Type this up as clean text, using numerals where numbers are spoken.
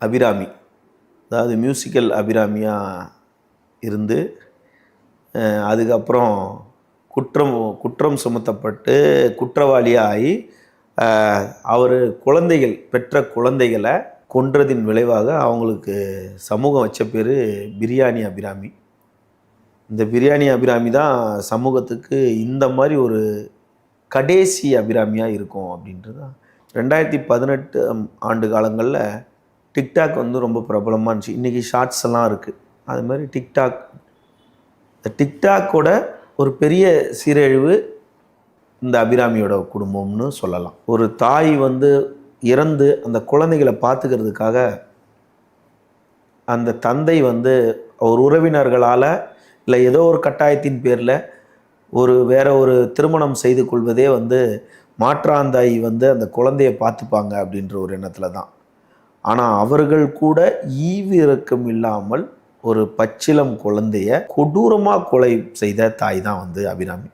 அபிராமி, அதாவது மியூசிக்கல் அபிராமியாக இருந்து அதுக்கப்புறம் குற்றம் சுமத்தப்பட்டு குற்றவாளியாக ஆகி அவர் பெற்ற குழந்தைகளை கொன்றதின் விளைவாக அவங்களுக்கு சமூகம் வச்ச பேர் பிரியாணி அபிராமி. இந்த பிரியாணி அபிராமி தான் சமூகத்துக்கு இந்த மாதிரி ஒரு கடைசி அபிராமியாக இருக்கும் அப்படின்றது தான். 2018 ஆண்டு காலங்களில் டிக்டாக் ரொம்ப பிரபலமாக இருந்துச்சு. இன்றைக்கி ஷார்ட்ஸ் எல்லாம் இருக்குது. அது மாதிரி இந்த டிக்டாக்கோட ஒரு பெரிய சீரழிவு இந்த அபிராமியோட குடும்பம்னு சொல்லலாம். ஒரு தாய் இறந்து அந்த குழந்தைகளை பார்த்துக்கிறதுக்காக அந்த தந்தை ஒரு உறவினர்களால் இல்லை ஏதோ ஒரு கட்டாயத்தின் பேரில் வேற ஒரு திருமணம் செய்து கொள்வதே மாற்றாந்தாய் அந்த குழந்தையை பார்த்துப்பாங்க அப்படின்ற ஒரு எண்ணத்தில் தான். ஆனால் அவர்கள் கூட ஈவு இரக்கம் இல்லாமல் ஒரு பச்சிளம் குழந்தைய கொடூரமாக கொலை செய்த தாய் தான் அபிராமி.